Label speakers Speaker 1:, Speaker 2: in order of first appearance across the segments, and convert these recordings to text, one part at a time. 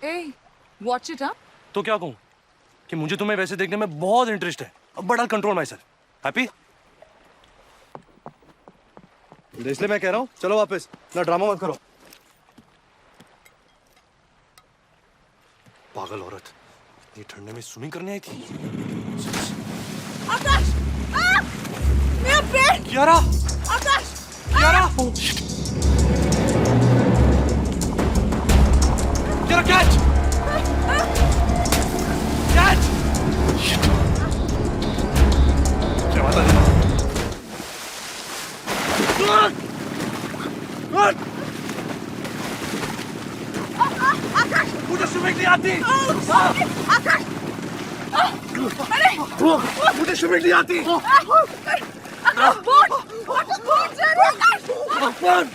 Speaker 1: Hey, watch it, huh?
Speaker 2: तो क्या कहूँ कि मुझे तुम्हें वैसे देखने में बहुत इंटरेस्ट है, but I control my self. Happy? इसलिए मैं कह रहा हूँ चलो वापस, ना ड्रामा मत करो। पागल औरत, ये ठंडे में स्विमिंग करने आई थी।
Speaker 1: आकाश! मेरा पेट!
Speaker 2: कियारा!
Speaker 1: आकाश!
Speaker 2: कियारा! कियारा कैच! कैच! क्या बात है? मुझे स्विमिंग नहीं आती।
Speaker 1: आकाश! अरे!
Speaker 2: मुझे स्विमिंग नहीं आती।
Speaker 1: आकाश, बोट जा रही है, आकाश!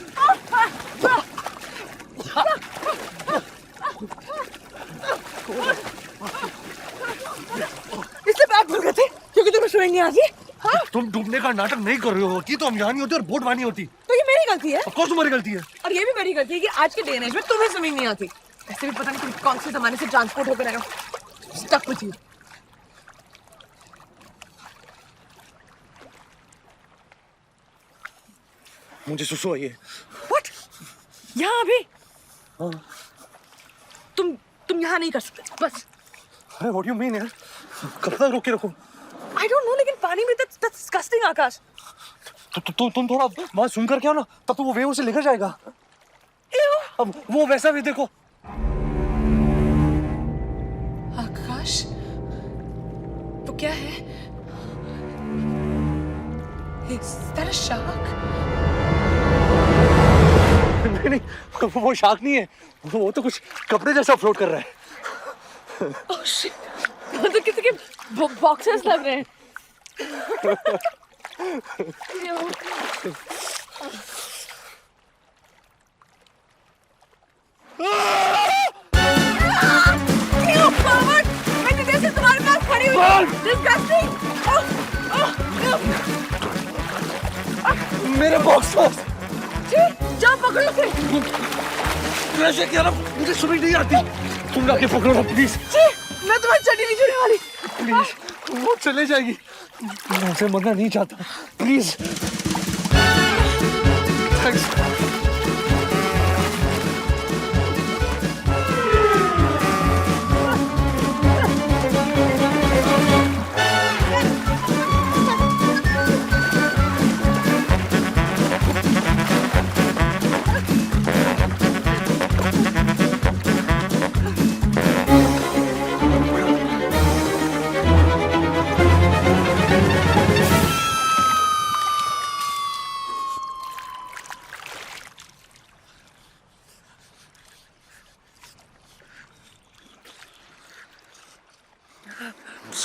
Speaker 1: इसलिए बैग भूल गए थे क्योंकि तुम्हें स्विमिंग नहीं आती। हाँ?
Speaker 2: तुम डूबने का नाटक नहीं कर रहे हो कि तो हम यहाँ नहीं होते और बोट वहाँ नहीं होती।
Speaker 1: तो ये मेरी गलती है।
Speaker 2: ऑफ कोर्स तुम्हारी गलती है।
Speaker 1: और ये भी मेरी गलती है कि आज के डे एंड एज में तुम्हें स्विमिंग नहीं आती। ऐसे भी पता नहीं तुम कौन से जमाने से ट्रांसपोर्ट होकर आए हो। Stuck with you.
Speaker 2: मुझे सुसु आई है।
Speaker 1: व्हाट? यहाँ अभी?
Speaker 2: हाँ।
Speaker 1: तुम यहाँ नहीं कर सकते बस।
Speaker 2: अरे व्हाट यू मीन यार? कब तक रोक के रखो?
Speaker 1: आई डोंट नो, लेकिन पानी में that's disgusting, आकाश।
Speaker 2: तुम थोड़ा वहाँ स्विम करके आओ ना, तब तो वो वेव उसे लेकर जाएगा।
Speaker 1: Ew.
Speaker 2: अब वो वैसा भी देखो।
Speaker 1: आकाश, तो क्या है? Is that a shark?
Speaker 2: नहीं, वो शार्क नहीं है, वो तो कुछ कपड़े जैसा फ्लोट कर रहा है।
Speaker 1: Oh shit! वो तो किसी के बॉक्सेस लग रहे हैं। मैंने जैसे तुम्हारे पास खड़ी हुई। Disgusting!
Speaker 2: मेरे बॉक्सर्स!
Speaker 1: जाओ पकड़ो उसे।
Speaker 2: वैसे क्या ना, मुझे स्विमिंग नहीं आती। तुम जाके पकड़ो ना प्लीज।
Speaker 1: मैं तुम्हारी चड्डी नहीं छूने वाली।
Speaker 2: प्लीज, वो चले जाएगी। मैं उसे मरना नहीं चाहता। Please. Thanks.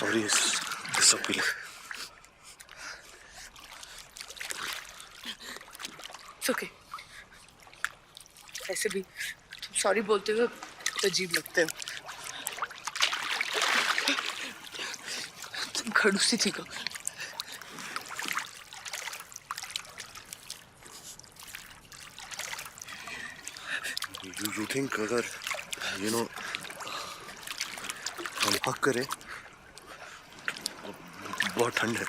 Speaker 2: Sorry, this appeal.
Speaker 1: It's okay. ऐसे भी तुम सॉरी बोलते हो तो अजीब लगते हो। तुम खड़ूसी ठीक हो।
Speaker 2: You think अगर हम हक करें, बहुत ठंड है।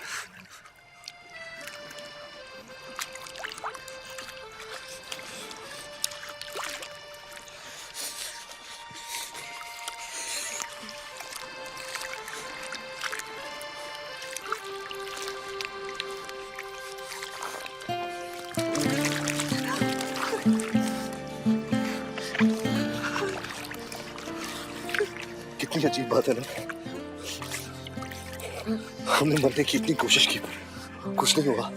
Speaker 2: कितनी अजीब बात है ना, हमने मरने की इतनी कोशिश की, कुछ नहीं हुआ।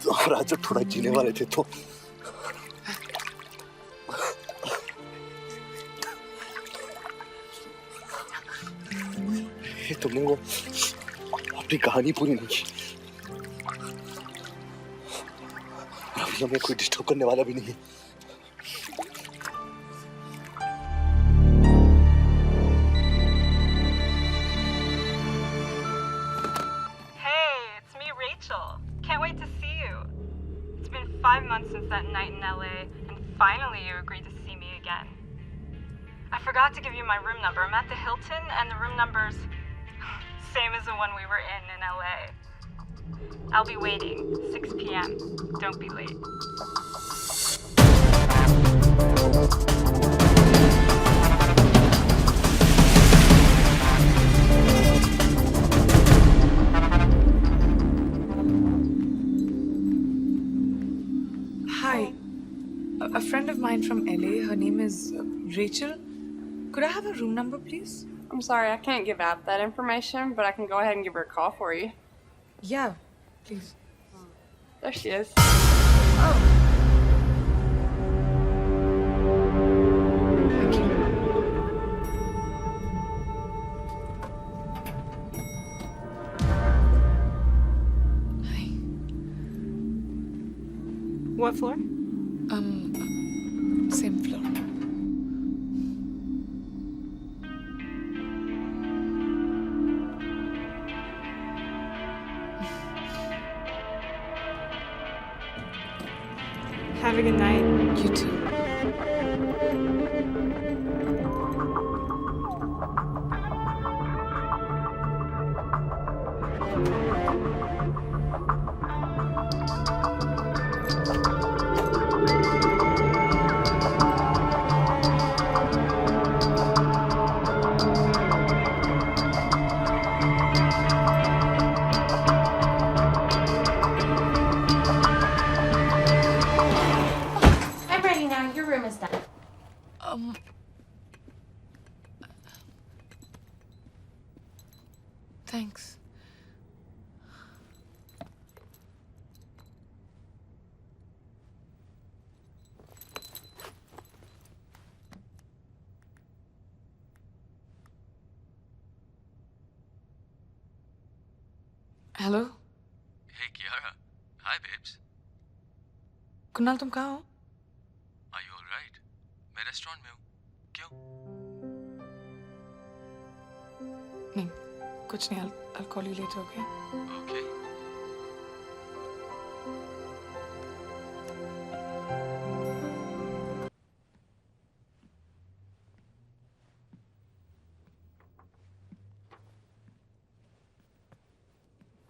Speaker 2: तो और आज जब थोड़ा जीने वाले थे तो ये तुमने वो अपनी कहानी पूरी नहीं की। अभी हमें कोई डिस्टर्ब करने वाला भी नहीं है।
Speaker 3: Can't wait to see you. It's been 5 months since that night in LA, and finally you agreed to see me again. I forgot to give you my room number. I'm at the Hilton, and the room number's same as the one we were in LA. I'll be waiting. 6 p.m. Don't be late.
Speaker 4: Hi. A friend of mine from LA, her name is Rachel. Could I have a room number, please?
Speaker 5: I'm sorry, I can't give out that information, but I can go ahead and give her a call for you.
Speaker 4: Yeah, please.
Speaker 5: There she is.
Speaker 4: Oh. Thank you. Hi.
Speaker 5: What floor?
Speaker 4: Same floor.
Speaker 5: Have a good night.
Speaker 4: You too.
Speaker 6: I'm ready now. Your room is done.
Speaker 4: Thanks. Hello
Speaker 7: Hey Kiara. Hi babes.
Speaker 4: Kunal तुम कहाँ हो?
Speaker 7: Are you alright? मैं restaurant में हूँ. क्यों?
Speaker 4: नहीं कुछ नहीं I'll call you later, okay?
Speaker 7: Okay.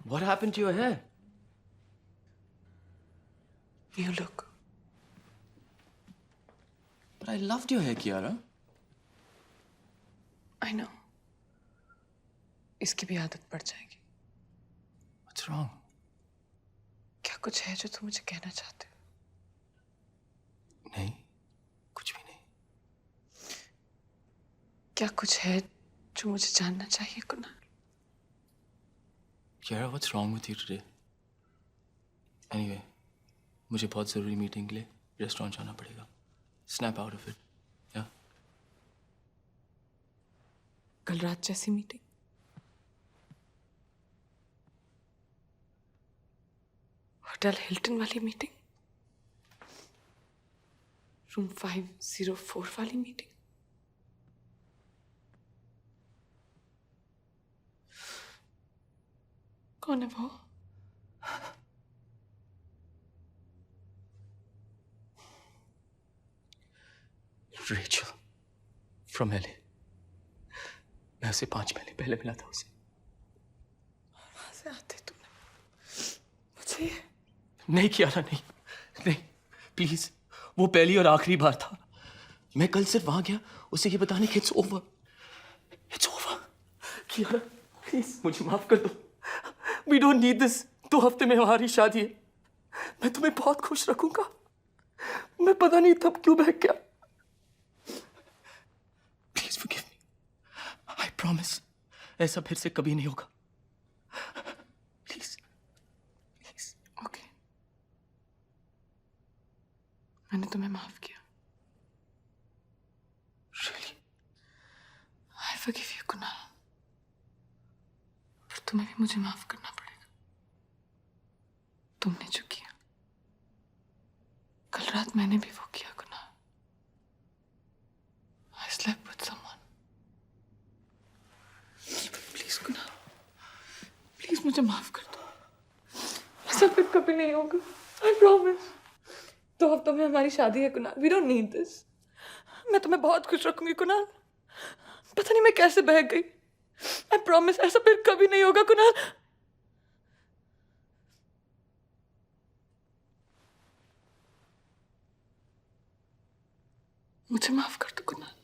Speaker 7: What happened to your hair?
Speaker 4: You look.
Speaker 7: But I loved your hair, Kiara.
Speaker 4: I know. इसकी भी आदत पड़ जाएगी.
Speaker 7: What's wrong?
Speaker 4: क्या कुछ है जो तुम मुझे कहना चाहते हो?
Speaker 7: नहीं, कुछ भी नहीं.
Speaker 4: क्या कुछ है जो मुझे जानना चाहिए Kunal?
Speaker 7: Kiara, what's wrong with you today? Anyway, मुझे बहुत ज़रूरी मीटिंग के लिए रेस्टोरेंट जाना पड़ेगा. Snap out of it. Yeah?
Speaker 4: कल रात जैसी मीटिंग? होटल हिल्टन वाली मीटिंग? रूम 504 वाली मीटिंग? कौन है वो?
Speaker 7: Rachel. From LA. मैं उसे 5 महीने पहले मिला था उसे.
Speaker 4: वहां से आते तुमने मुझे?
Speaker 7: नहीं कियारा, नहीं नहीं प्लीज. वो पहली और आखिरी बार था. मैं कल सिर्फ वहां गया उसे ये बताने कि it's over. It's over. Kiara please मुझे माफ कर दो. We don't need this. 2 हफ्ते में हमारी शादी है. मैं तुम्हें बहुत खुश रखूंगा. मैं पता नहीं तब क्यों बहक गया. Please forgive me. I promise ऐसा फिर से कभी नहीं होगा. प्लीज.
Speaker 4: ओके. मैंने तुम्हें माफ किया.
Speaker 7: Really?
Speaker 4: I forgive you, Kunal. पर तुम्हें भी मुझे माफ करना पड़ेगा. तुमने जो किया कल रात मैंने भी वो किया Kunal. I slept with someone. Please Kunal, please मुझे माफ कर दो. ऐसा फिर कभी नहीं होगा. I promise. 2 हफ्तों में हमारी शादी है Kunal. We don't need this. मैं तुम्हें बहुत खुश रखूंगी कुणाल। पता नहीं मैं कैसे बहक गई। आई प्रॉमिस ऐसा फिर कभी नहीं होगा कुणाल। मुझे माफ कर दो कुणाल।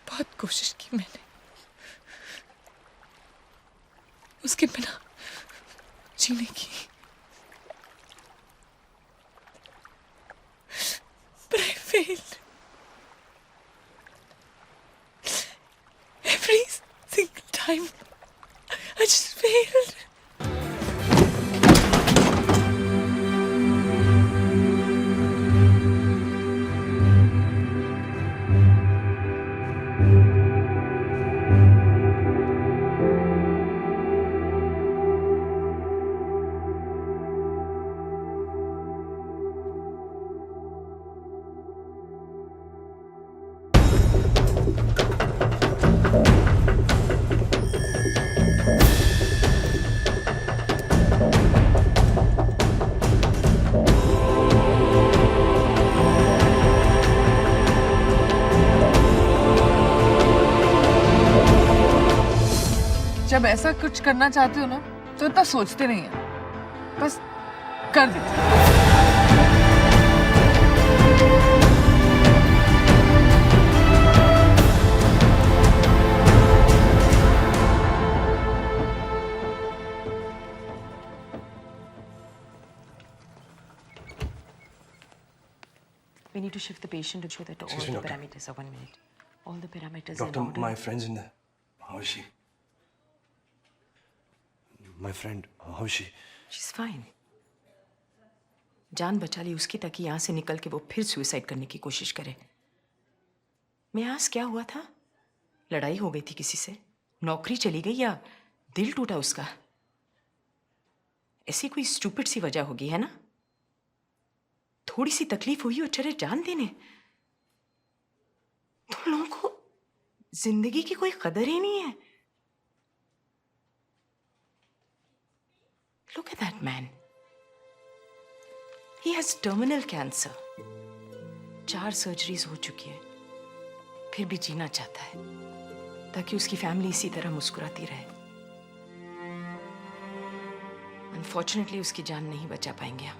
Speaker 4: बहुत कोशिश की मैंने उसके बिना जीने की, but I failed. Every single time, I just failed. जब ऐसा कुछ करना चाहते हो ना तो इतना सोचते नहीं है, बस कर देते।
Speaker 8: We need to shift the patient to show that all
Speaker 2: Excuse me,
Speaker 8: the
Speaker 2: doctor.
Speaker 8: parameters are 1 minute. All the parameters
Speaker 2: Doctor,
Speaker 8: in order.
Speaker 2: my friend's in there. How is she? My friend, how is she?
Speaker 8: She's fine. जान बचा ली उसकी ताकि यहाँ से निकल के वो फिर सुसाइड करने की कोशिश करे। मैं आज क्या हुआ था? लड़ाई हो गई थी किसी से? नौकरी चली गई या दिल टूटा उसका? ऐसी कोई स्टूपिड सी वजह होगी, है ना? थोड़ी सी तकलीफ हुई और चले जान देने। तुम लोगों को जिंदगी की कोई कदर ही नहीं है। Look at that man. He has terminal cancer. 4 surgeries हो चुकी है, फिर भी जीना चाहता है ताकि उसकी फैमिली इसी तरह मुस्कुराती रहे। अनफॉर्चुनेटली उसकी जान नहीं बचा पाएंगे हम।